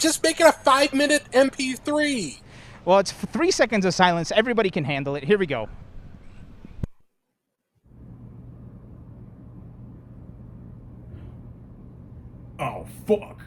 Just make it a 5-minute MP3. Well, it's 3 seconds of silence. Everybody can handle it. Here we go. Oh, fuck.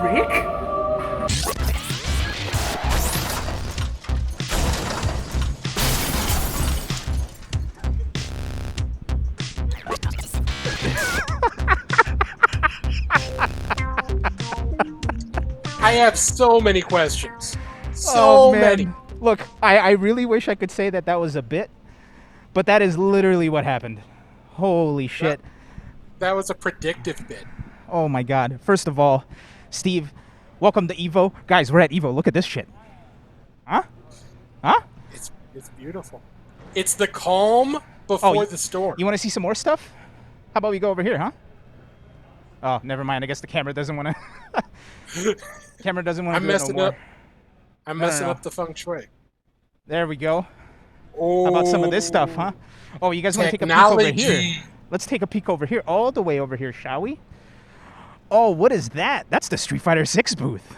Rick? I have so many questions. So many. Look, I really wish I could say that was a bit, but that is literally what happened. Holy shit. That was a predictive bit. Oh my god. First of all, Steve, welcome to EVO. Guys, we're at EVO. Look at this shit. Huh? Huh? It's beautiful. It's the calm before the storm. You want to see some more stuff? How about we go over here, huh? Oh, never mind. I guess the camera doesn't want to. Camera doesn't want to do it no more. I'm messing up the feng shui. There we go. Oh, how about some of this stuff, huh? Oh, you guys want to take a peek over here? Let's take a peek over here, all the way over here, shall we? Oh, what is that? That's the Street Fighter 6 booth.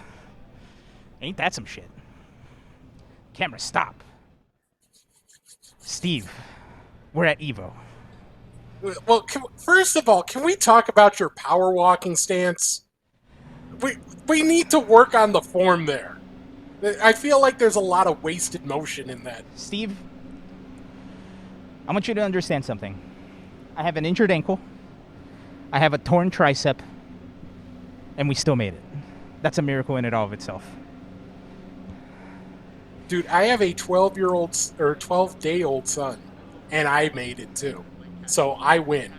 Ain't that some shit? Camera, stop. Steve, we're at EVO. Well, first of all, can we talk about your power walking stance? We need to work on the form there. I feel like there's a lot of wasted motion in that. Steve, I want you to understand something. I have an injured ankle. I have a torn tricep. And we still made it. That's a miracle in and of itself. Dude, I have a 12-year-old or 12-day-old son, and I made it too. So I win.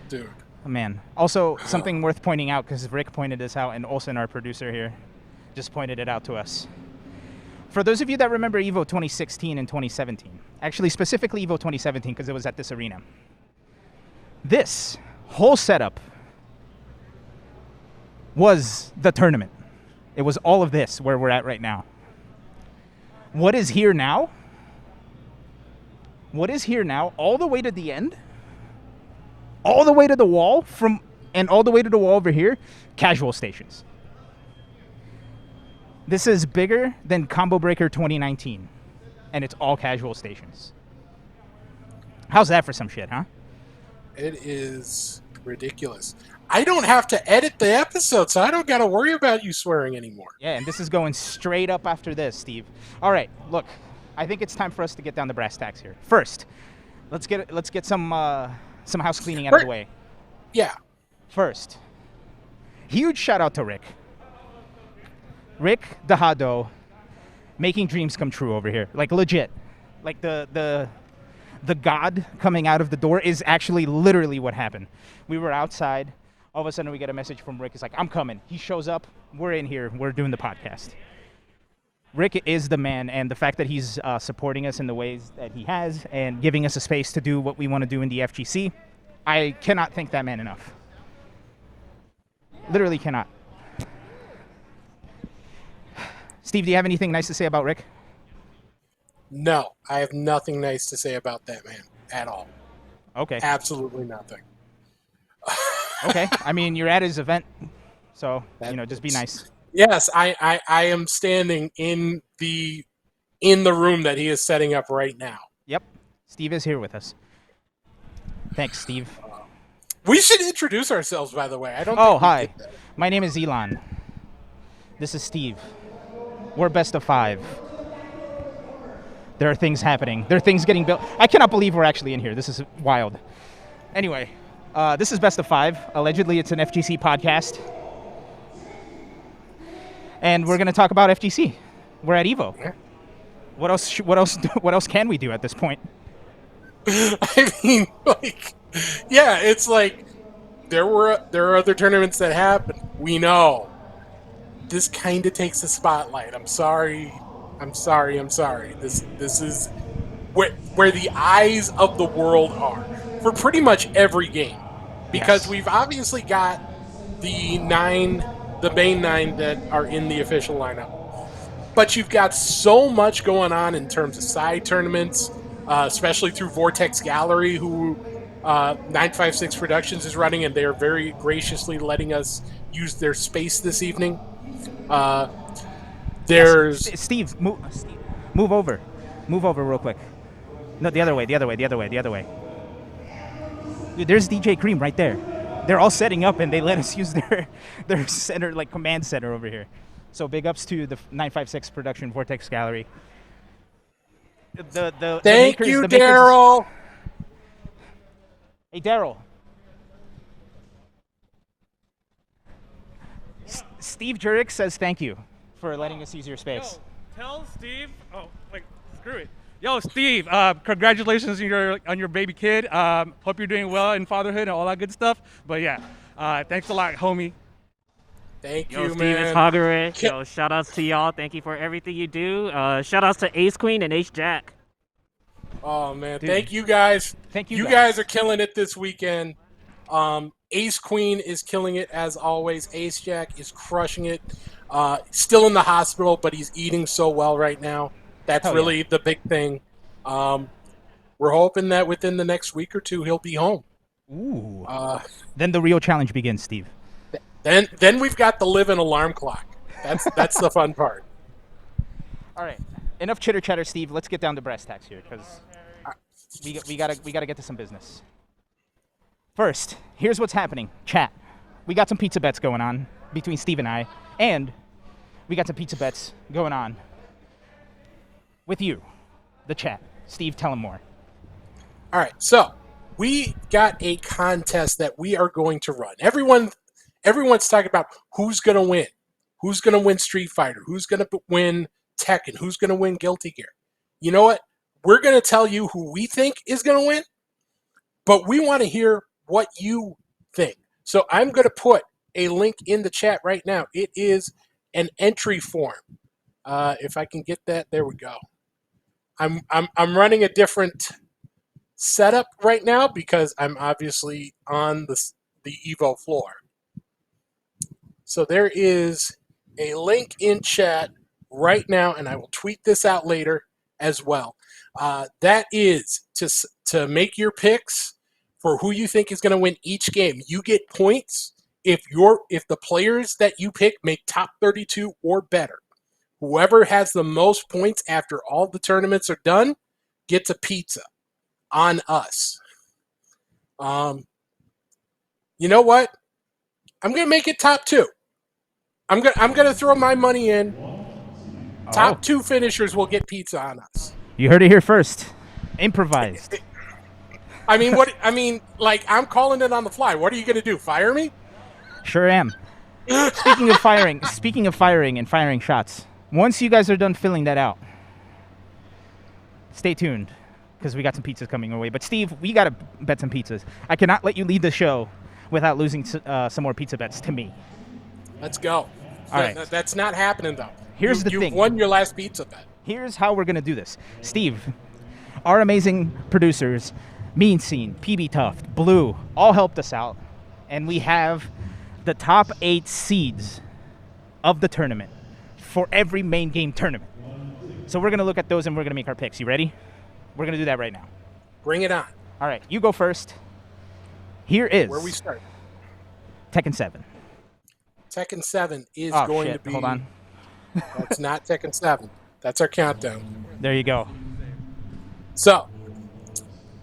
Dude. Oh, man. Also, something worth pointing out, because Rick pointed this out, and Olsen, our producer here, just pointed it out to us. For those of you that remember EVO 2016 and 2017, actually specifically EVO 2017 because it was at this arena, this whole setup was the tournament. It was all of this where we're at right now. What is here now? What is here now, all the way to the end, all the way to the wall, and all the way to the wall over here, casual stations. This is bigger than Combo Breaker 2019, and it's all casual stations. How's that for some shit, huh? It is ridiculous. I don't have to edit the episode, so I don't got to worry about you swearing anymore. Yeah, and this is going straight up after this, Steve. All right, look, I think it's time for us to get down to brass tacks here. First, let's get some house cleaning out of the way. Yeah. First, huge shout out to Rick. Rick Dejado, making dreams come true over here. Like legit. Like the god coming out of the door is actually literally what happened. We were outside. All of a sudden we get a message from Rick. It's like, I'm coming. He shows up. We're in here. We're doing the podcast. Rick is the man, and the fact that he's supporting us in the ways that he has and giving us a space to do what we want to do in the FGC, I cannot thank that man enough. Literally cannot. Steve, do you have anything nice to say about Rick? No, I have nothing nice to say about that man at all. Okay. Absolutely nothing. Okay. I mean, you're at his event, so, just be nice. Yes, I am standing in the room that he is setting up right now. Yep. Steve is here with us. Thanks, Steve. We should introduce ourselves, by the way. I don't. Oh, hi. My name is Elon. This is Steve. We're best of 5. There are things happening. There are things getting built. I cannot believe we're actually in here. This is wild. Anyway, This is Best of Five. Allegedly, it's an FGC podcast, and we're going to talk about FGC. We're at EVO. What else? What else can we do at this point? I mean, like, yeah, it's like there are other tournaments that happen. We know this kind of takes the spotlight. I'm sorry. This is where the eyes of the world are for pretty much every game, because Yes. we've obviously got the main nine that are in the official lineup. But you've got so much going on in terms of side tournaments, especially through Vortex Gallery, who 956 Productions is running, and they are very graciously letting us use their space this evening. Yes. There's Steve, move over. Move over real quick. No, the other way. Dude, there's DJ Cream right there. They're all setting up, and they let us use their center, like command center over here. So big ups to the 956 Production Vortex Gallery. The thank makers, you, the makers- Daryl. Hey, Daryl. Steve Jurek says thank you for letting us use your space. Yo, tell Steve. Oh, wait, screw it. Yo, Steve, congratulations on your baby kid. Hope you're doing well in fatherhood and all that good stuff. But yeah, thanks a lot, homie. Thank Yo, you, Steve, man. it's Hagare. Yo, shout outs to y'all. Thank you for everything you do. Shout outs to Ace Queen and Ace Jack. Oh man, Dude. thank you guys. Thank you. You guys are killing it this weekend. Ace Queen is killing it as always. Ace Jack is crushing it. Still in the hospital, but he's eating so well right now. That's Hell really the big thing. We're hoping that within the next week or two he'll be home. Ooh. Uh, Then the real challenge begins, Steve. then we've got the live-in alarm clock. That's the fun part. All right. Enough chitter chatter, Steve. Let's get down to brass tacks here, because we gotta get to some business. First, here's what's happening. Chat. We got some pizza bets going on between Steve and I, and we got some pizza bets going on with you, the chat. Steve, tell him more. All right, so we got a contest that we are going to run. Everyone's talking about who's going to win. Who's going to win Street Fighter? Who's going to win Tekken? Who's going to win Guilty Gear? You know what? We're going to tell you who we think is going to win, but we want to hear what you think. So I'm going to put a link in the chat right now. It is an entry form. If I can get that, there we go. I'm running a different setup right now because I'm obviously on the EVO floor. So there is a link in chat right now, and I will tweet this out later as well. That is to make your picks for who you think is going to win each game. You get points if the players that you pick make top 32 or better. Whoever has the most points after all the tournaments are done gets a pizza on us. You know what? I'm gonna make it top two. I'm gonna throw my money in. Top two finishers will get pizza on us. You heard it here first. Improvised. I mean, like, I'm calling it on the fly. What are you gonna do? Fire me? Sure am. Speaking of firing and firing shots, once you guys are done filling that out, stay tuned, because we got some pizzas coming our way. But Steve, we gotta bet some pizzas. I cannot let you lead the show without losing some more pizza bets to me. Let's go. All right. That's not happening though. Here's the You've thing. won your last pizza bet. Here's how we're gonna do this. Steve, our amazing producers, Mean Scene, PB Tuft, Blue, all helped us out, and we have the top 8 seeds of the tournament for every main game tournament. So we're gonna look at those and we're gonna make our picks. You ready? We're gonna do that right now. Bring it on. All right, you go first. Here is Where we start. Tekken 7. Tekken 7 is Oh going shit! to be. Hold on. That's not Tekken 7. That's our countdown. There you go. So,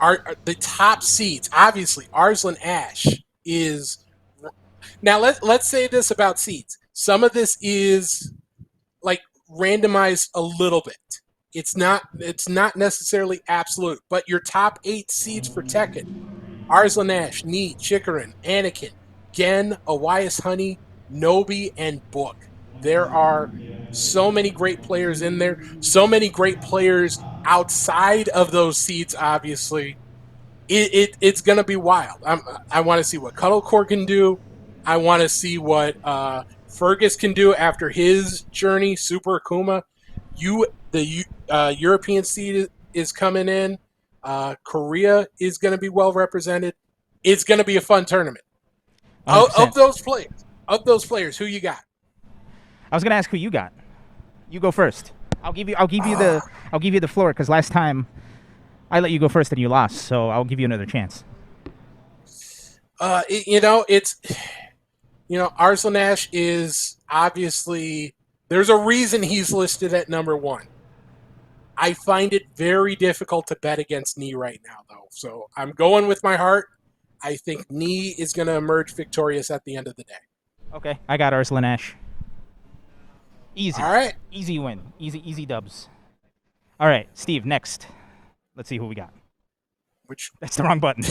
the top seeds, obviously, Arslan Ash is. Now, let's say this about seeds. Some of this is like randomized a little bit. It's not necessarily absolute, but your top 8 seeds for Tekken Arslan Ash, Neat, Chikarin, Anakin, Gen, Elias Honey, Nobi, and Book. There are so many great players in there. So many great players outside of those seeds, obviously. It's going to be wild. I want to see what Cuddlecore can do. I want to see what Fergus can do after his journey, Super Akuma. The European seed is coming in. Korea is going to be well represented. It's going to be a fun tournament. Of, 100%. of those players, who you got? I was gonna ask who you got. You go first. I'll give you the floor because last time I let you go first and you lost, so I'll give you another chance. Arslan Ash is obviously, there's a reason he's listed at number 1. I find it very difficult to bet against Knee right now, though. So I'm going with my heart. I think Knee is going to emerge victorious at the end of the day. Okay, I got Arslan Ash. Easy. All right. Easy win. Easy dubs. All right, Steve, next. Let's see who we got. Which That's the wrong button.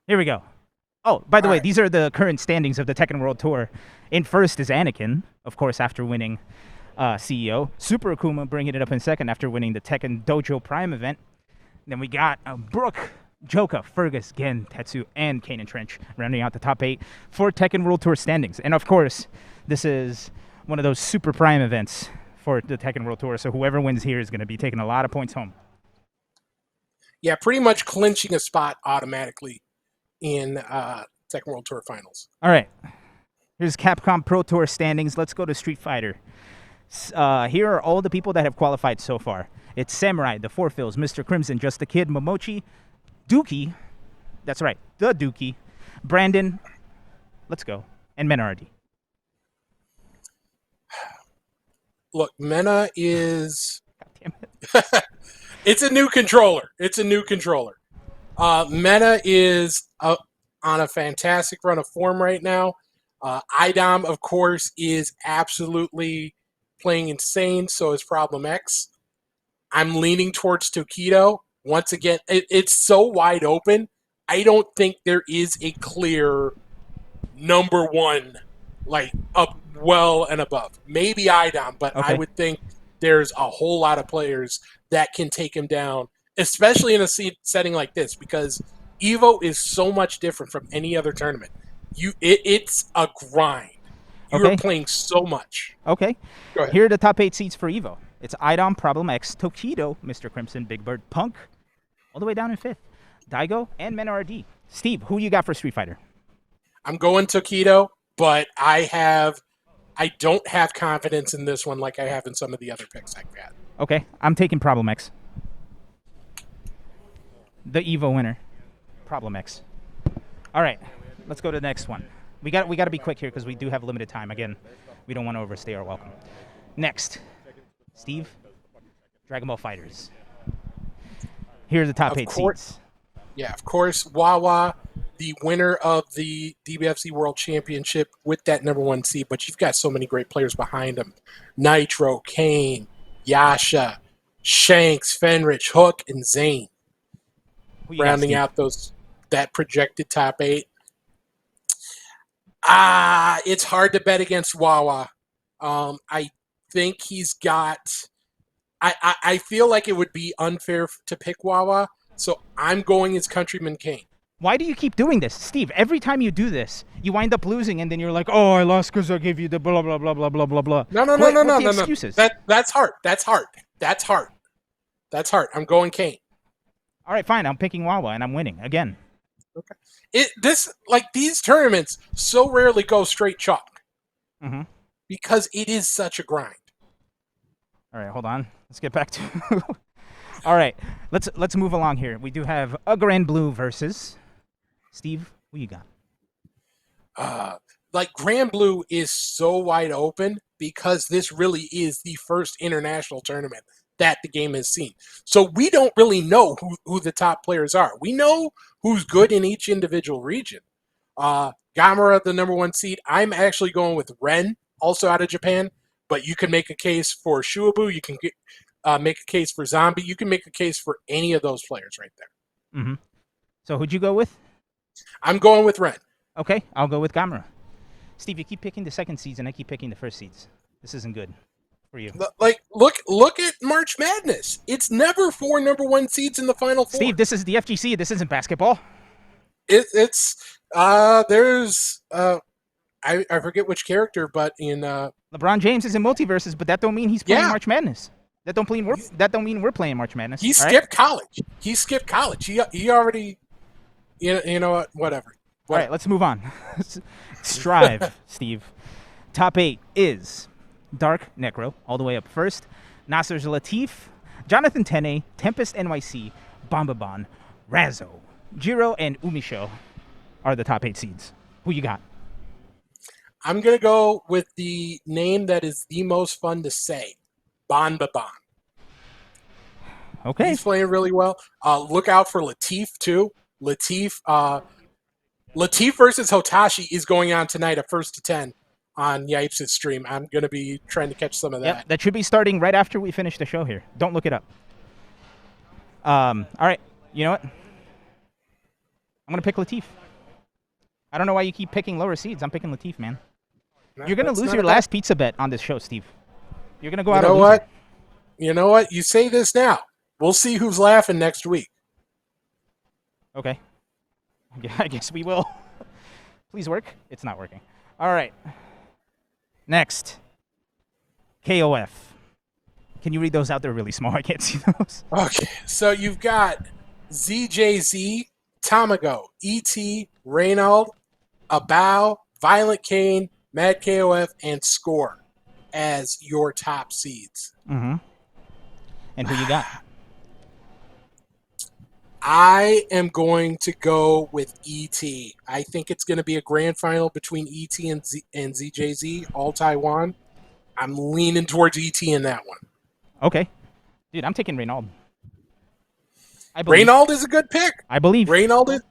Here we go. Oh, by the way, these are the current standings of the Tekken World Tour. In first is Anakin, of course, after winning CEO. Super Akuma bringing it up in second after winning the Tekken Dojo Prime event. Then we got Brooke, Joka, Fergus, Gen, Tetsu, and Kane and Trench rounding out the top 8 for Tekken World Tour standings. And of course, this is one of those Super Prime events for the Tekken World Tour, so whoever wins here is going to be taking a lot of points home. Yeah, pretty much clinching a spot automatically in Tekken World Tour Finals. All right. Here's Capcom Pro Tour standings. Let's go to Street Fighter. Here are all the people that have qualified so far. It's Samurai, the Four Fills, Mr. Crimson, Just a Kid, Momochi, Dookie, that's right, the Dookie, Brandon, let's go, and Menardi. Look, Mena is... God damn it. It's a new controller. Mena is on a fantastic run of form right now. IDOM, of course, is absolutely playing insane, so is Problem X. I'm leaning towards Tokido. Once again, it's so wide open. I don't think there is a clear number 1, like up well and above. Maybe IDOM, but Okay. I would think there's a whole lot of players that can take him down, especially in a setting like this, because EVO is so much different from any other tournament. It's a grind. You Okay. are playing so much. Okay. Go ahead. Here are the top 8 seeds for EVO. It's IDOM, Problem X, Tokido, Mr. Crimson, Big Bird, Punk, all the way down in 5th. Daigo, and Menardi. Steve, who you got for Street Fighter? I'm going Tokido, but I don't have confidence in this one like I have in some of the other picks I've had. Okay, I'm taking Problem X. The EVO winner, Problem X. All right, let's go to the next one. We got to be quick here because we do have limited time. Again, we don't want to overstay our welcome. Next, Steve, Dragon Ball Fighters. Here are the top 8 seeds. Yeah, of course, Wawa, the winner of the DBFC World Championship with that number 1 seed, but you've got so many great players behind him. Nitro, Kane, Yasha, Shanks, Fenrich, Hook, and Zane. Rounding out that projected top 8. It's hard to bet against Wawa. I think he's got... I feel like it would be unfair to pick Wawa, so I'm going as Countryman Kane. Why do you keep doing this? Steve, every time you do this, you wind up losing, and then you're like, oh, I lost because I gave you the blah, blah, blah, blah, blah, blah, blah. No. Excuses? That's hard. I'm going Kane. All right, fine. I'm picking Wawa, and I'm winning again. Okay. These tournaments so rarely go straight chalk. Mm-hmm. Because it is such a grind. All right, hold on. Let's get back to... All right, let's move along here. We do have a Grand Blue versus... Steve, who you got? Grand Blue is so wide open because this really is the first international tournament that the game has seen. So we don't really know who the top players are. We know who's good in each individual region. Gamera, the number 1 seed. I'm actually going with Ren, also out of Japan, but you can make a case for Shuabu. You can make a case for Zombie. You can make a case for any of those players right there. Mm-hmm. So who'd you go with? I'm going with Ren. Okay, I'll go with Gamera. Steve, you keep picking the second seeds, and I keep picking the first seeds. This isn't good for you. Like, look at March Madness. It's never 4 number 1 seeds in the Final Four. Steve, this is the FGC. This isn't basketball. There's I forget which character, but in LeBron James is in multiverses, but that don't mean he's playing Yeah. March Madness. That don't mean we're playing March Madness. he all right? skipped college. He skipped college. He already, you know what? Whatever. All right, let's move on. Strive, Steve. Top 8 is Dark Necro, all the way up first. Nasser's Latif, Jonathan Tene, Tempest NYC, Bombaban, Razzo, Jiro, and Umisho are the top 8 seeds. Who you got? I'm gonna go with the name that is the most fun to say, Bon Babon. Okay. He's playing really well. Look out for Latif too. Latif versus Hotashi is going on tonight at 1st to 10 on Yipes' stream. I'm going to be trying to catch some of that. Yep, that should be starting right after we finish the show here. Don't look it up. All right, you know what? I'm going to pick Latif. I don't know why you keep picking lower seeds. I'm picking Latif, man. You're going to lose your last pizza bet on this show, Steve. You're going to go out a loser. You know what? You say this now. We'll see who's laughing next week. Okay. I guess we will. Please work. It's not working. All right. Next. KOF. Can you read those out? They're really small. I can't see those. Okay. So you've got ZJZ, Tamago, ET, Reynald, Abao, Violent Kane, Mad KOF, and Score as your top seeds. Mm-hmm. And who you got? I am going to go with ET. I think it's going to be a grand final between ET and ZJZ, all Taiwan. I'm leaning towards ET in that one. Okay. Dude, I'm taking Reynald. Reynald is a good pick. I believe. Reynald is,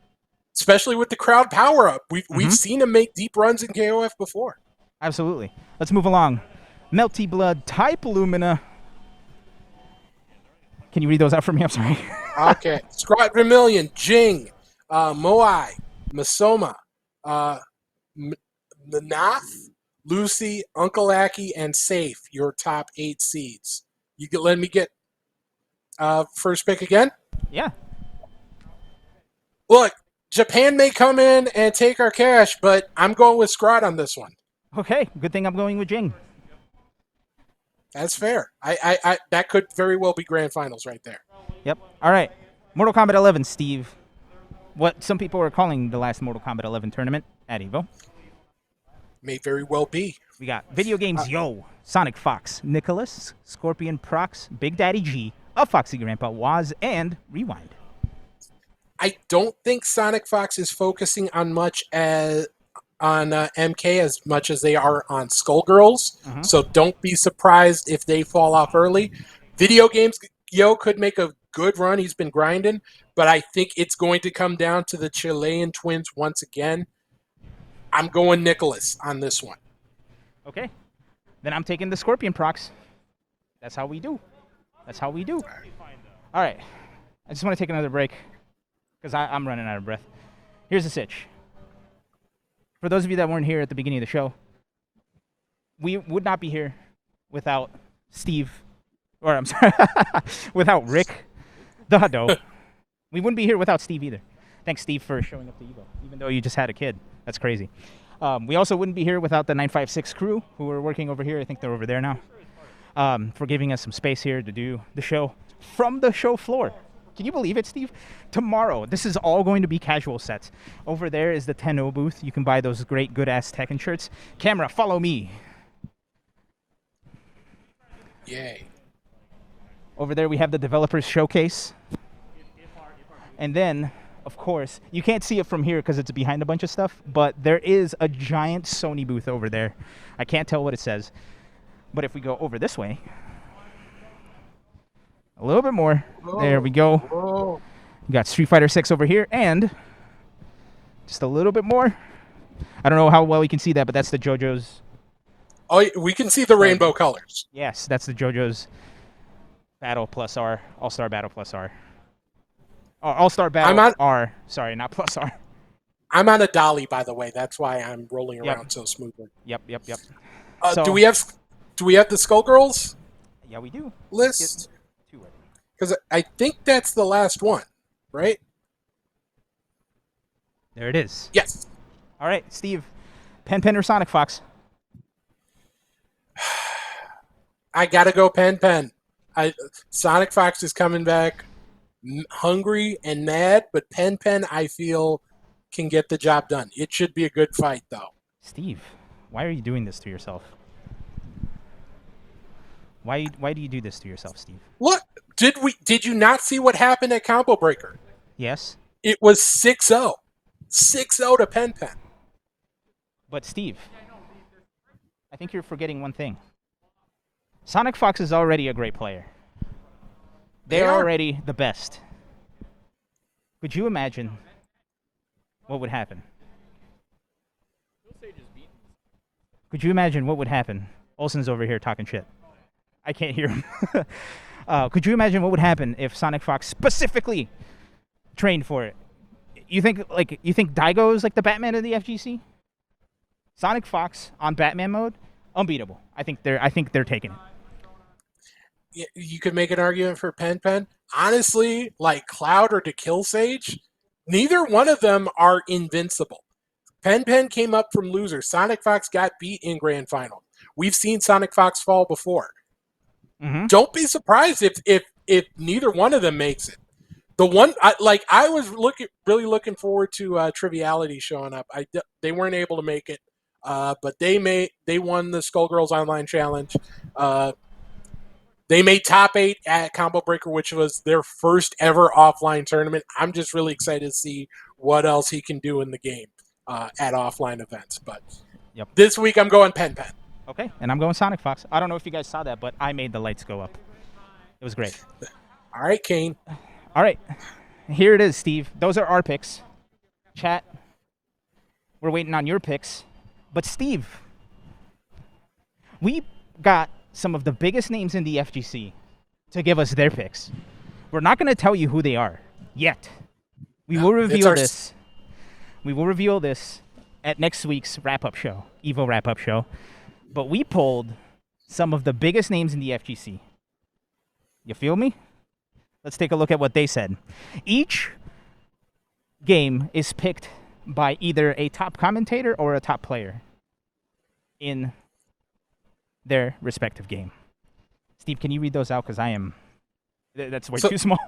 especially with the crowd power up. We've seen him make deep runs in KOF before. Absolutely. Let's move along. Melty Blood, Type Lumina. Can you read those out for me? I'm sorry. Okay. Scrot Vermilion, Jing, Moai, Masoma, Manath, Lucy, Uncle Aki, and Safe, your top 8 seeds. You can let me get first pick again? Yeah. Look, Japan may come in and take our cash, but I'm going with Scrot on this one. Okay. Good thing I'm going with Jing. That's fair. I that could very well be grand finals right there. Yep. All right. Mortal Kombat 11, Steve. What some people are calling the last Mortal Kombat 11 tournament at EVO. May very well be. We got Video Games Yo, Sonic Fox, Nicholas, Scorpion Prox, Big Daddy G, A Foxy Grandpa, Waz, and Rewind. I don't think Sonic Fox is focusing on much on MK as much as they are on Skullgirls. So don't be surprised if they fall off early. Video Games Yo could make a good run. He's been grinding, but I think it's going to come down to the Chilean twins once again. I'm going Nicholas on this one. Okay. Then I'm taking the Scorpion Prox. That's how we do. All right. I just want to take another break because I'm running out of breath. Here's the sitch. For those of you that weren't here at the beginning of the show, we would not be here without Steve, or I'm sorry, without Rick, the Hado. We wouldn't be here without Steve either. Thanks, Steve, for showing up to EVO, even though you just had a kid. That's crazy. We also wouldn't be here without the 956 crew who are working over here. I think they're over there now. For giving us some space here to do the show from the show floor. Can you believe it, Steve? Tomorrow, this is all going to be casual sets. Over there is the Tenno booth. You can buy those great good-ass Tekken shirts. Camera, follow me. Yay. Over there we have the developers showcase. And then, of course, you can't see it from here because it's behind a bunch of stuff, but there is a giant Sony booth over there. I can't tell what it says. But if we go over this way, a little bit more. There we go. Whoa. You got Street Fighter 6 over here, and just a little bit more. I don't know how well you can see that, but that's the JoJo's. Oh, we can see the rainbow colors. Yes, that's the JoJo's Battle plus R. All-Star Battle plus R. All-Star I'm Battle on. R. Sorry, not plus R. I'm on a dolly, by the way. That's why I'm rolling Yep. around so smoothly. Yep. Do So we have the Skullgirls yeah, we do. list? To it. Because I think that's the last one, right? There it is. Yes. All right, Steve. Pen or Sonic Fox? I gotta go Pen. Sonic Fox is coming back hungry and mad, but Pen I feel can get the job done. It should be a good fight though. Steve, why are you doing this to yourself? Why do you do this to yourself, Steve? Look, did you not see what happened at Combo Breaker? Yes, It was 6-0. 6-0 to Pen. but Steve, I think you're forgetting one thing. Sonic Fox is already a great player. They They're are. already the best. Could you imagine what would happen? Could you imagine what would happen? Olsen's over here talking shit. I can't hear him. Could you imagine what would happen if Sonic Fox specifically trained for it? You think Daigo is like the Batman of the FGC? Sonic Fox on Batman mode, unbeatable. I think they're taking it. You could make an argument for Pen. Honestly, like Cloud or to Kill Sage, neither one of them are invincible. Pen came up from loser. Sonic Fox got beat in Grand Final. We've seen Sonic Fox fall before. Mm-hmm. Don't be surprised if neither one of them makes it. The one I was really looking forward to Triviality showing up. They weren't able to make it, but they won the Skullgirls Online Challenge. They made top 8 at Combo Breaker, which was their first ever offline tournament. I'm just really excited to see what else he can do in the game at offline events. But Yep. this week I'm going Pen. Okay, and I'm going Sonic Fox. I don't know if you guys saw that, but I made the lights go up. It was great. All right, Kane. All right, here it is, Steve. Those are our picks. Chat, we're waiting on your picks. But Steve, we got some of the biggest names in the FGC to give us their picks. We're not going to tell you who they are yet. We will reveal this. We will reveal this at next week's wrap-up show, EVO wrap-up show. But we pulled some of the biggest names in the FGC. You feel me? Let's take a look at what they said. Each game is picked by either a top commentator or a top player in their respective game. Steve, can you read those out? Because that's way too small.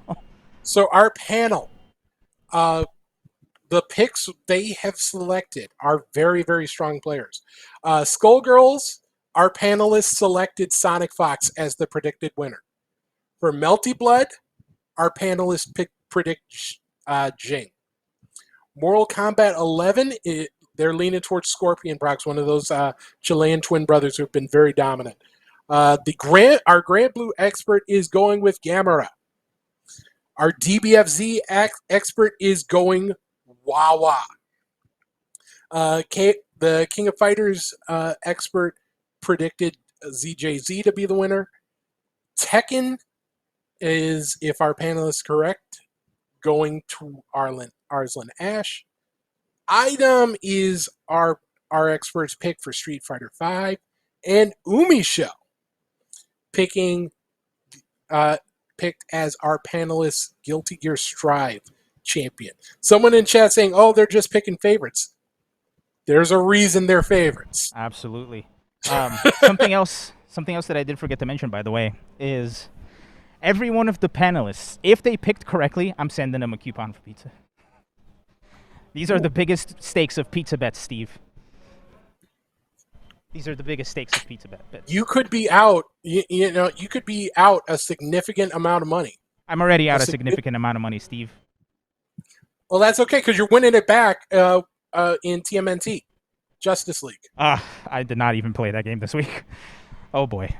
So our panel, the picks they have selected are very, very strong players. Skullgirls, our panelists selected Sonic Fox as the predicted winner. For Melty Blood, our panelists predict Jing. Mortal Kombat 11, they're leaning towards Scorpion Brox, one of those Chilean twin brothers who have been very dominant. Our Grand Blue expert is going with Gamera. Our DBFZ expert is going Wawa. The King of Fighters expert predicted ZJZ to be the winner. Tekken is, if our panel is correct, going to Arslan Ash. Item is our expert's pick for Street Fighter V. And Umisho picked as our panelist Guilty Gear Strive champion. Someone in chat saying, "Oh, they're just picking favorites." There's a reason they're favorites. Absolutely. Something else that I did forget to mention, by the way, is every one of the panelists, if they picked correctly, I'm sending them a coupon for pizza. These are the biggest stakes of pizza bets, Steve. These are the biggest stakes of pizza bets. You could be out. You could be out a significant amount of money. I'm already out a significant amount of money, Steve. Well, that's okay because you're winning it back in TMNT, Justice League. I did not even play that game this week. Oh boy.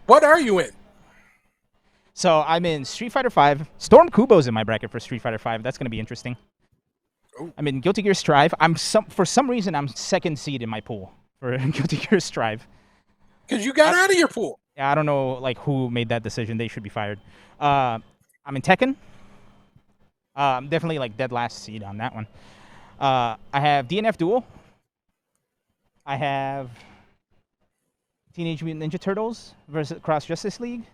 What are you in? So I'm in Street Fighter V. Storm Kubo's in my bracket for Street Fighter V. That's going to be interesting. Ooh. I'm in Guilty Gear Strive. For some reason I'm second seed in my pool for Guilty Gear Strive. Because you got out of your pool. I don't know like who made that decision. They should be fired. I'm in Tekken. I'm definitely like dead last seed on that one. I have DNF Duel. I have Teenage Mutant Ninja Turtles versus Cross Justice League,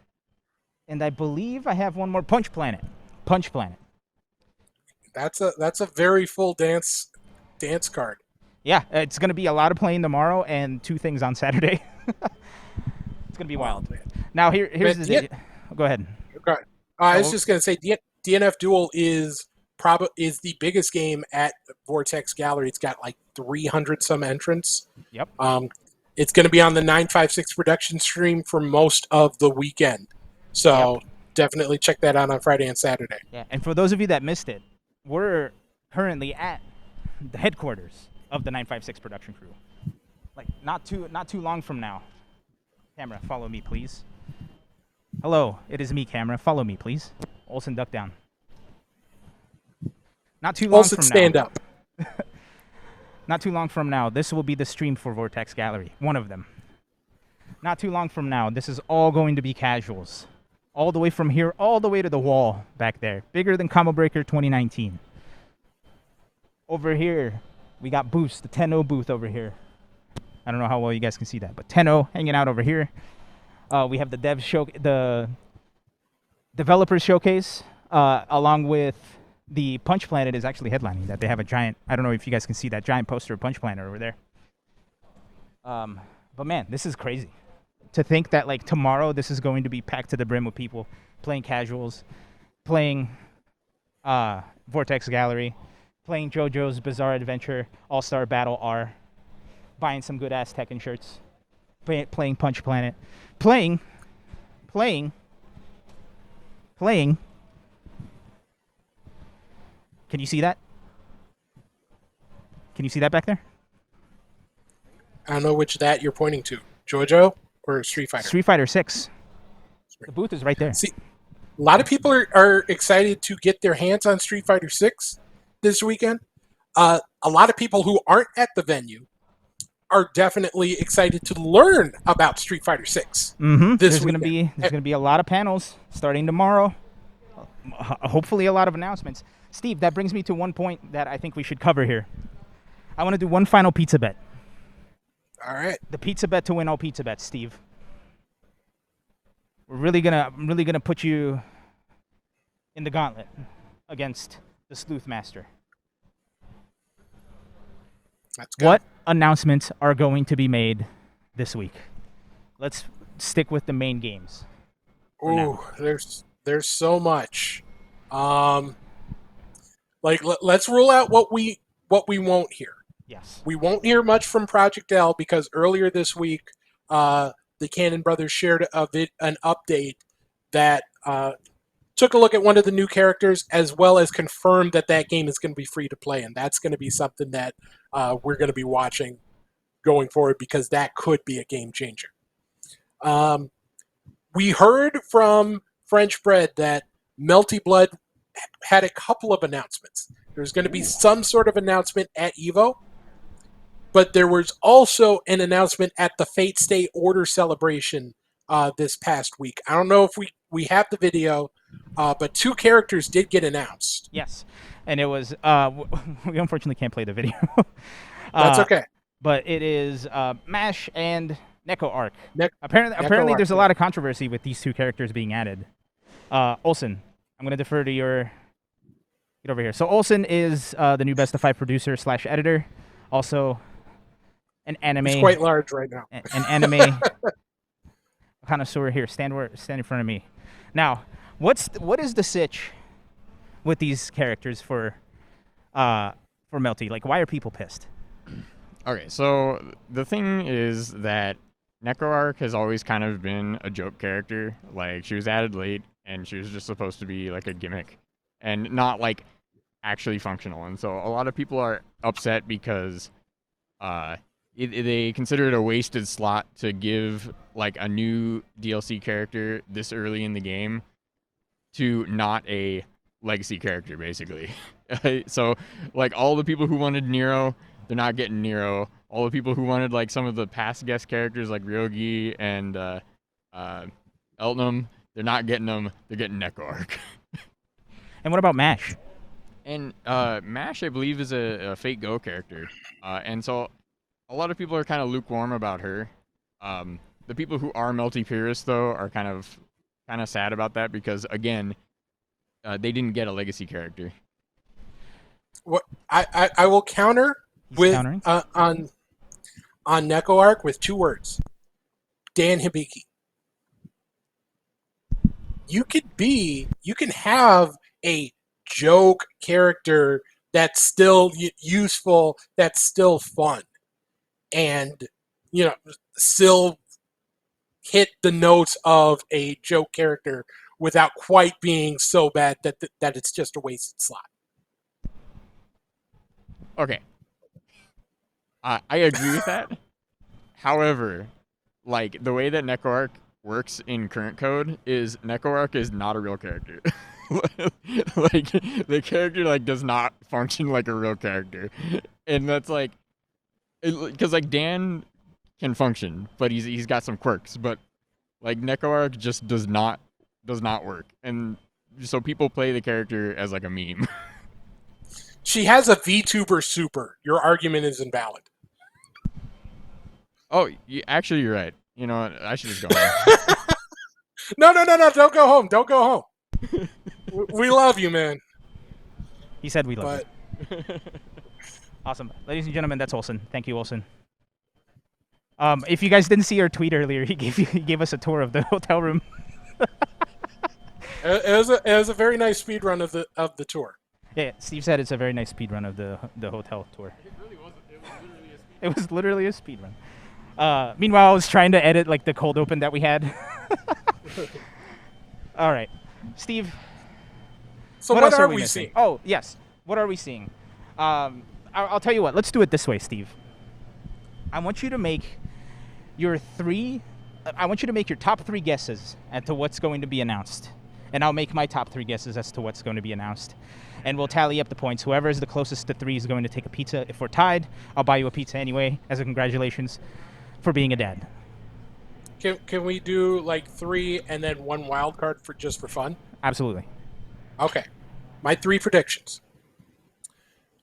and I believe I have one more Punch Planet. Punch Planet. That's a very full dance card. Yeah, it's gonna be a lot of playing tomorrow and 2 things on Saturday. It's gonna be wild. Man. Now here's But the. Go ahead. Okay. I was just gonna say DNF Duel is the biggest game at Vortex Gallery. It's got like 300 some entrants. Yep. It's going to be on the 956 production stream for most of the weekend. So definitely check that out on Friday and Saturday. Yeah, and for those of you that missed it, we're currently at the headquarters of the 956 production crew. Like not too long from now. Camera, follow me, please. Hello, it is me, camera. Follow me, please. Olsen, duck down. Not too long Olsen, from stand now. up. Not too long from now, this will be the stream for Vortex Gallery. One of them. Not too long from now, this is all going to be casuals. All the way from here, all the way to the wall back there. Bigger than Combo Breaker 2019. Over here, we got Boost, the 10-0 booth over here. I don't know how well you guys can see that, but 10-0 hanging out over here. We have the the developers showcase, along with the Punch Planet is actually headlining that. They have a giant, I don't know if you guys can see that giant poster of Punch Planet over there. But man, this is crazy. To think that like tomorrow this is going to be packed to the brim with people playing casuals, playing Vortex Gallery, playing JoJo's Bizarre Adventure All-Star Battle R, buying some good ass Tekken shirts, playing Punch Planet, playing. Can you see that? Can you see that back there? I don't know which that you're pointing to. JoJo or Street Fighter? Street Fighter 6. The booth is right there. See, a lot of people are excited to get their hands on Street Fighter 6 this weekend. A lot of people who aren't at the venue are definitely excited to learn about Street Fighter 6. There's going to be a lot of panels starting tomorrow. Hopefully a lot of announcements. Steve, that brings me to one point that I think we should cover here. I want to do one final pizza bet. All right. The pizza bet to win all pizza bets, Steve. I'm really gonna put you in the gauntlet against the Sleuth Master. That's good. What announcements are going to be made this week? Let's stick with the main games. Ooh, there's so much. Let's rule out what we won't hear. Yes. We won't hear much from Project L because earlier this week, the Cannon Brothers shared an update that took a look at one of the new characters as well as confirmed that game is going to be free to play, and that's going to be something that we're going to be watching going forward because that could be a game changer. We heard from French Bread that Melty Blood had a couple of announcements. There's going to be some sort of announcement at EVO, but there was also an announcement at the Fate Stay Order celebration this past week. I don't know if we have the video, but 2 characters did get announced. Yes, and it was we unfortunately can't play the video. That's okay. But it is Mash and Neko Arc. Apparently, Arc, there's a lot of controversy with these 2 characters being added. Olsen, I'm going to defer to your... Get over here. So Olsen is the new Best of 5 producer / editor. Also, an anime... He's quite large right now. An anime connoisseur here. Stand in front of me. Now, what is the sitch with these characters for Melty? Like, why are people pissed? Okay, so the thing is that NecroArc has always kind of been a joke character. Like, she was added late, and she was just supposed to be, like, a gimmick, and not, like, actually functional. And so a lot of people are upset because they consider it a wasted slot to give, like, a new DLC character this early in the game to not a legacy character, basically. So, like, all the people who wanted Nero... They're not getting Nero. All the people who wanted like some of the past guest characters like Ryogi and Eltnum, they're not getting them. They're getting NecroArc. And what about Mash? And Mash, I believe, is a Fate Go character. And so a lot of people are kind of lukewarm about her. The people who are Melty purists, though, are kind of sad about that because, again, they didn't get a legacy character. What I will counter He's with countering? on NecroArc with 2 words. Dan Hibiki. You can have a joke character that's still useful, that's still fun, and still hit the notes of a joke character without quite being so bad that it's just a wasted slot. Okay. I agree with that. However, like, the way that NecroArc works in current code is NecroArc is not a real character. Like, the character, like, does not function like a real character. And that's, like... Because, like, Dan can function, but he's got some quirks. But, like, NecroArc just does not work. And so people play the character as, like, a meme. She has a VTuber super. Your argument is invalid. Oh, actually, you're right. You know what? I should just go home. No. Don't go home. Don't go home. We love you, man. He said we love But you. Awesome. Ladies and gentlemen, that's Olsen. Thank you, Olsen. If you guys didn't see our tweet earlier, he gave us a tour of the hotel room. it was a very nice speed run of the tour. Yeah, Steve said it's a very nice speed run of the hotel tour. It was literally a speed run. Meanwhile, I was trying to edit like the cold open that we had. All right, Steve. So what what else are we we missing? seeing? Oh yes, what are we seeing? I'll tell you what. Let's do it this way, Steve. I want you to make your top 3 guesses as to what's going to be announced, and I'll make my top 3 guesses as to what's going to be announced, and we'll tally up the points. Whoever is the closest to 3 is going to take a pizza. If we're tied, I'll buy you a pizza anyway as a congratulations for being a dad. Can we do like 3 and then 1 wild card for fun? Absolutely. Okay. My 3 predictions.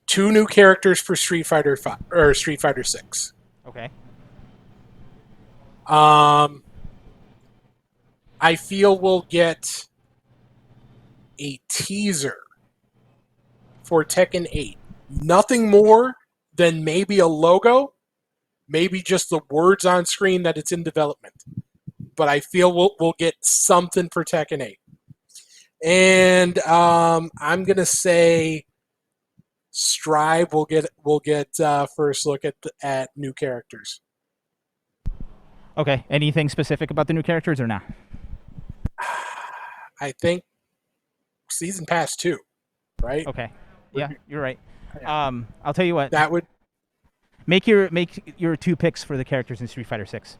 2 new characters for Street Fighter 5 or Street Fighter 6. Okay. I feel we'll get a teaser for Tekken 8. Nothing more than maybe a logo, maybe just the words on screen that it's in development. But I feel we'll get something for Tekken 8. And I'm gonna say Strive will get first look at new characters. Okay. Anything specific about the new characters or not? I think Season Pass 2, right? Okay. Yeah, you're right. I'll tell you what. That would Make your 2 picks for the characters in Street Fighter 6.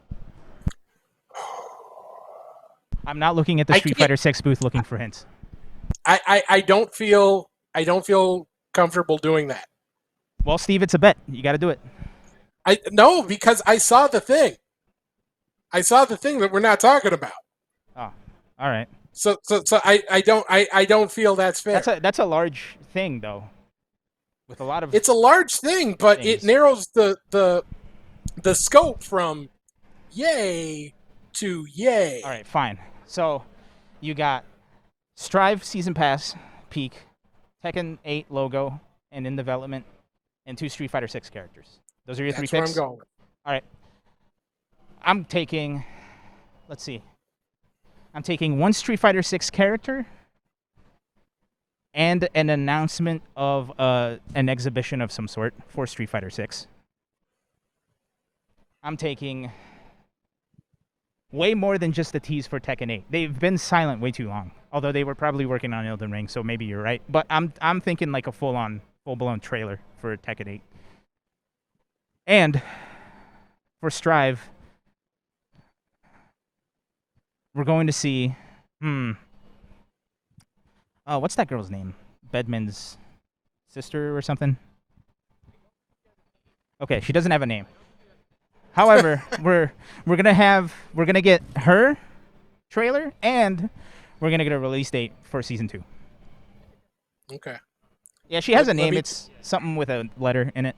I'm not looking at the Street Fighter 6 booth looking for hints. I don't feel comfortable doing that. Well, Steve, it's a bet. You got to do it. No, because I saw the thing. I saw the thing that we're not talking about. Oh, all right. So I don't feel that's fair. That's a large thing though. With a lot of It's a large thing, but things. it narrows the scope from yay to yay. All right, fine. So, you got Strive Season Pass, Peak, Tekken 8 logo, and in development, and 2 Street Fighter 6 characters. Those are your 3 That's where picks? I'm going with. All right. I'm taking, let's see. I'm taking 1 Street Fighter 6 character and an announcement of an exhibition of some sort for Street Fighter 6. I'm taking way more than just a tease for Tekken 8. They've been silent way too long. Although they were probably working on Elden Ring, so maybe you're right. But I'm thinking like a full-blown trailer for Tekken 8. And for Strive, we're going to see what's that girl's name? Bedman's sister or something? Okay, she doesn't have a name. However, we're gonna get her trailer, and we're gonna get a release date for season 2. Okay. Yeah, she has Let a name. me- It's something with a letter in it.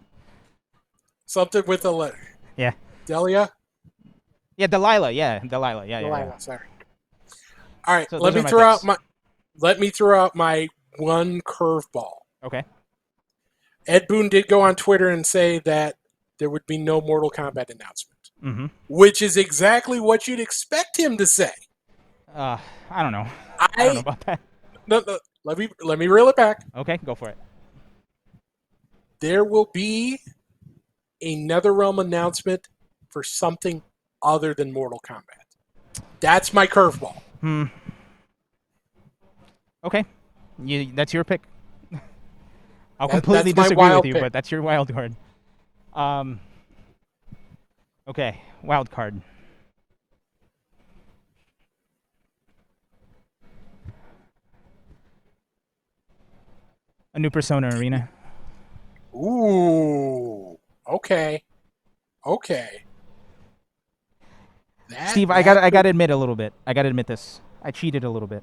Something with a letter. Yeah. Delia? Yeah, Delilah. Yeah, Delilah. Yeah, yeah, Delilah, yeah. sorry. All right, So let those me are my throw picks. out my one curveball. Okay. Ed Boon did go on Twitter and say that there would be no Mortal Kombat announcement, Mm-hmm. which is exactly what you'd expect him to say. I don't know. I don't know I about that. no, let me reel it back. Okay, go for it. There will be a NetherRealm announcement for something other than Mortal Kombat. That's my curveball. Okay. That's your pick. I'll That's completely my disagree with wild you, pick. but that's your wild card. Okay, wild card. A new Persona arena. Ooh. Okay. Steve, I gotta admit a little bit. I gotta admit this. I cheated a little bit.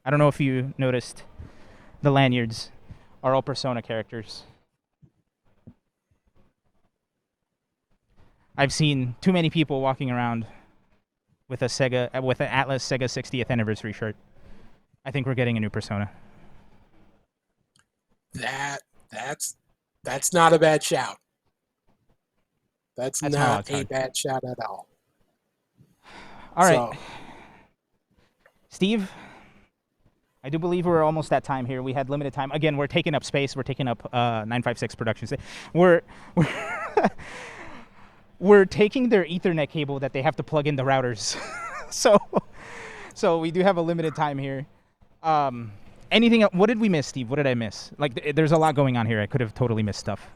I don't know if you noticed. The lanyards are all Persona characters. I've seen too many people walking around with with an Atlas Sega 60th anniversary shirt. I think we're getting a new Persona. That's not a bad shout. That's That's my wild not a card. bad shout at all. All right, So, Steve. I do believe we're almost at time here. We had limited time. Again, we're taking up space. We're taking up 956 Productions. We're we're taking their Ethernet cable that they have to plug in the routers. so we do have a limited time here. Anything else? What did we miss, Steve? What did I miss? Like, there's a lot going on here. I could have totally missed stuff.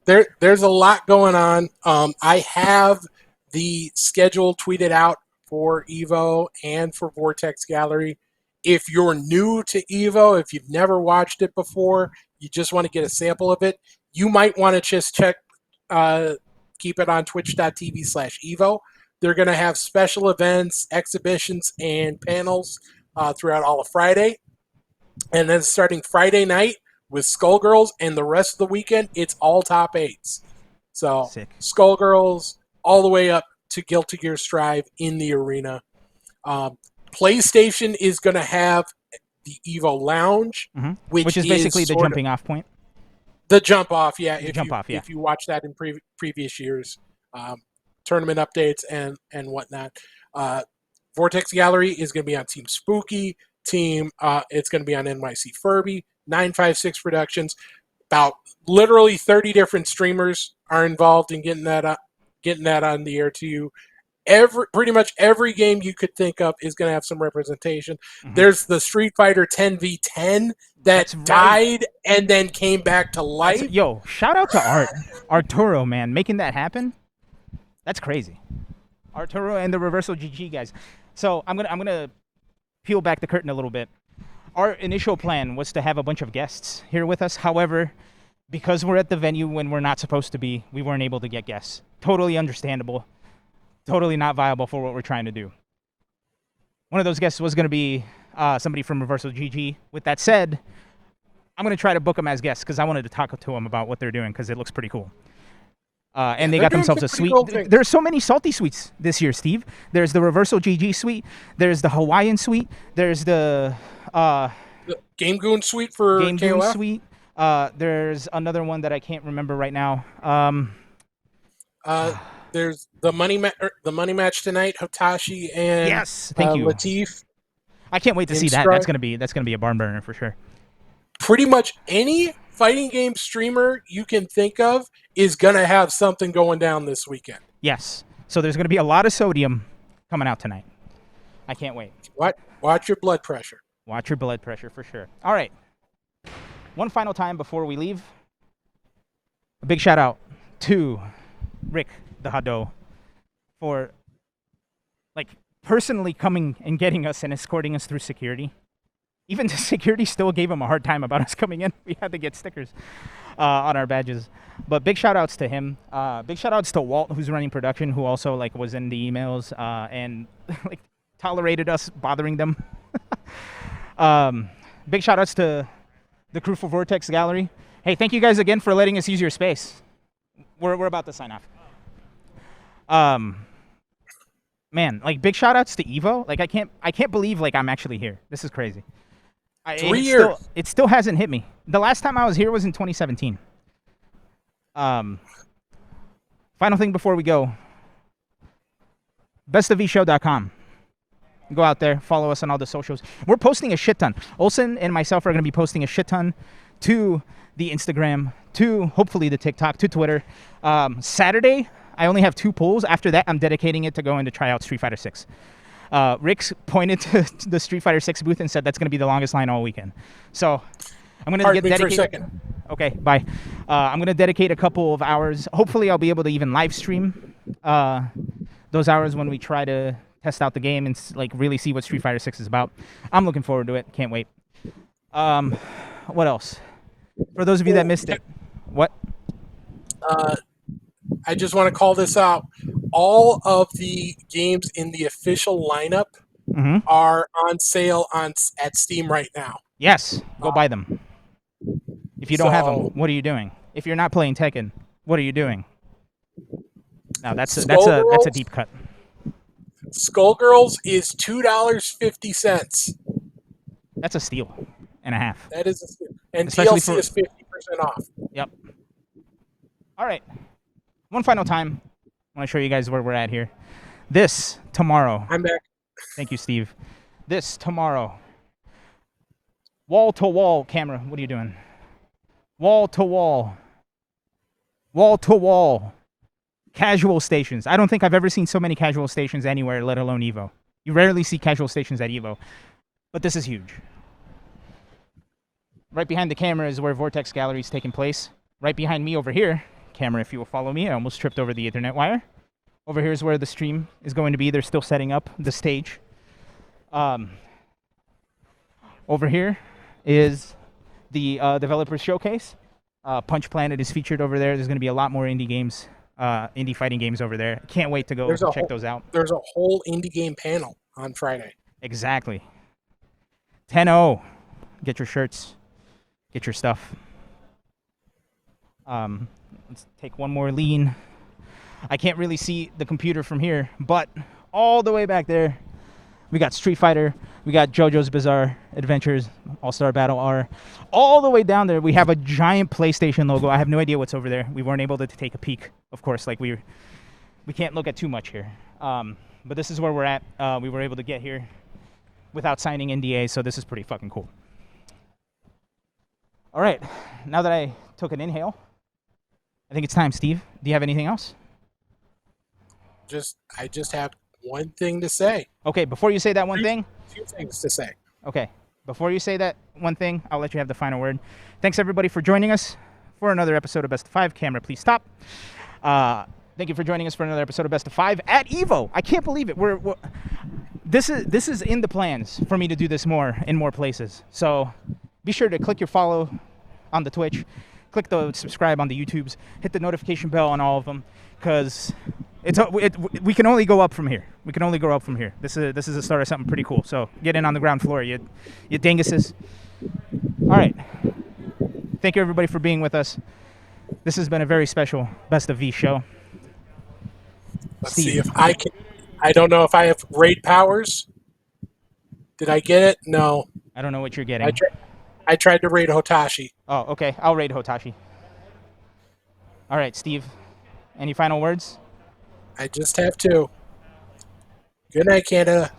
there's a lot going on. I have the schedule tweeted out for EVO and for Vortex Gallery. If you're new to EVO, if you've never watched it before, you just want to get a sample of it, you might want to just keep it on twitch.tv/EVO. They're going to have special events, exhibitions, and panels throughout all of Friday. And then starting Friday night with Skullgirls, and the rest of the weekend, it's all top 8s. So Sick. Skullgirls all the way up to Guilty Gear Strive in the arena. PlayStation is going to have the EVO Lounge, which is basically the jumping off point. The jump off, yeah. If you watch that in previous years, tournament updates and whatnot. Vortex Gallery is going to be on Team Spooky. It's going to be on NYC Furby, 956 Productions. About literally 30 different streamers are involved in getting that on the air to you. Pretty much every game you could think of is going to have some representation. There's the Street Fighter 10v10 that died and then came back to life. Yo, shout out to Arturo, man, making that happen. That's crazy. Arturo and the Reversal GG guys. So I'm gonna peel back the curtain a little bit. Our initial plan was to have a bunch of guests here with us. However, because we're at the venue when we're not supposed to be, we weren't able to get guests. Totally understandable. Totally not viable for what we're trying to do. One of those guests was going to be somebody from Reversal GG. With that said, I'm going to try to book them as guests because I wanted to talk to them about what they're doing because it looks pretty cool. And they got themselves a suite. There's so many salty suites this year, Steve. There's the Reversal GG suite. There's the Hawaiian suite. There's the Game Goon suite for Game Goon KOF. suite. There's another one that I can't remember right now. There's the money match tonight. Hotashi and yes, thank you, Latif. I can't wait to see that. That's gonna be a barn burner for sure. Pretty much any fighting game streamer you can think of is gonna have something going down this weekend. Yes. So there's gonna be a lot of sodium coming out tonight. I can't wait. Watch your blood pressure. Watch your blood pressure for sure. All right. One final time before we leave. A big shout out to Rick the Hado for personally coming and getting us and escorting us through security. Even the security still gave him a hard time about us coming in. We had to get stickers on our badges. But big shout outs to him. Big shout outs to Walt, who's running production, who also was in the emails. And tolerated us bothering them. Big shout outs to the crew for Vortex Gallery. Hey, thank you guys again for letting us use your space. We're about to sign off. Man, like big shout outs to EVO. Like I can't believe like I'm actually here. This is crazy. 3 years. It still hasn't hit me. The last time I was here was in 2017. Final thing before we go. bestofvshow.com. Go out there, follow us on all the socials. We're posting a shit ton. Olsen and myself are going to be posting a shit ton to the Instagram, to hopefully the TikTok, to Twitter. Saturday, I only have 2 pulls. After that, I'm dedicating it to going to try out Street Fighter 6. Rick's pointed to the Street Fighter 6 booth and said that's going to be the longest line all weekend. So I'm going to get dedicated. For a second. Okay, bye. I'm going to dedicate a couple of hours. Hopefully, I'll be able to even live stream those hours when we try to test out the game and like really see what Street Fighter 6 is about. I'm looking forward to it. Can't wait. What else? For those of you that missed it, what? I just want to call this out. All of the games in the official lineup are on sale at Steam right now. Yes, go buy them. If you don't have them, what are you doing? If you're not playing Tekken, what are you doing? No, that's a deep cut. Skullgirls is $2.50. That's a steal and a half. That is a steal. And Especially DLC is 50% off. Yep. All right. One final time, I want to show you guys where we're at here. This tomorrow. I'm back. Thank you, Steve. This tomorrow. Wall to wall camera. What are you doing? Wall to wall. Wall to wall. Casual stations. I don't think I've ever seen so many casual stations anywhere, let alone EVO. You rarely see casual stations at EVO. But this is huge. Right behind the camera is where Vortex Gallery is taking place. Right behind me over here, camera if you will follow me, I almost tripped over the Ethernet wire. Over here is where the stream is going to be. They're still setting up the stage. Over here is the developers showcase. Punch Planet is featured over there. There's going to be a lot more indie games, indie fighting games over there. Can't wait to go check those out. There's a whole indie game panel on Friday. Exactly. 10-0. Get your shirts. Get your stuff. Let's take one more lean. I can't really see the computer from here, but all the way back there, we got Street Fighter, we got JoJo's Bizarre Adventures, All-Star Battle R. All the way down there, we have a giant PlayStation logo. I have no idea what's over there. We weren't able to take a peek, of course. Like we can't look at too much here. But this is where we're at. We were able to get here without signing NDA, so this is pretty fucking cool. All right, now that I took an inhale, I think it's time. Steve, do you have anything else? I just have one thing to say. Okay, before you say that one thing. 2 things to say. Okay, before you say that one thing, I'll let you have the final word. Thanks everybody for joining us for another episode of Best of 5. Camera, please stop. Thank you for joining us for another episode of Best of 5 at EVO. I can't believe it. This is in the plans for me to do this more in more places. So be sure to click your follow on the Twitch, click the subscribe on the YouTubes, hit the notification bell on all of them, because we can only go up from here. We can only go up from here. This is the start of something pretty cool. So get in on the ground floor, you dinguses. All right. Thank you everybody for being with us. This has been a very special Best of V show. Let's Steve. see if I can. I don't know if I have raid powers. Did I get it? No. I don't know what you're getting. I tried to raid Hotashi. Oh, okay. I'll raid Hotashi. All right, Steve. Any final words? I just have 2. Good night, Canada.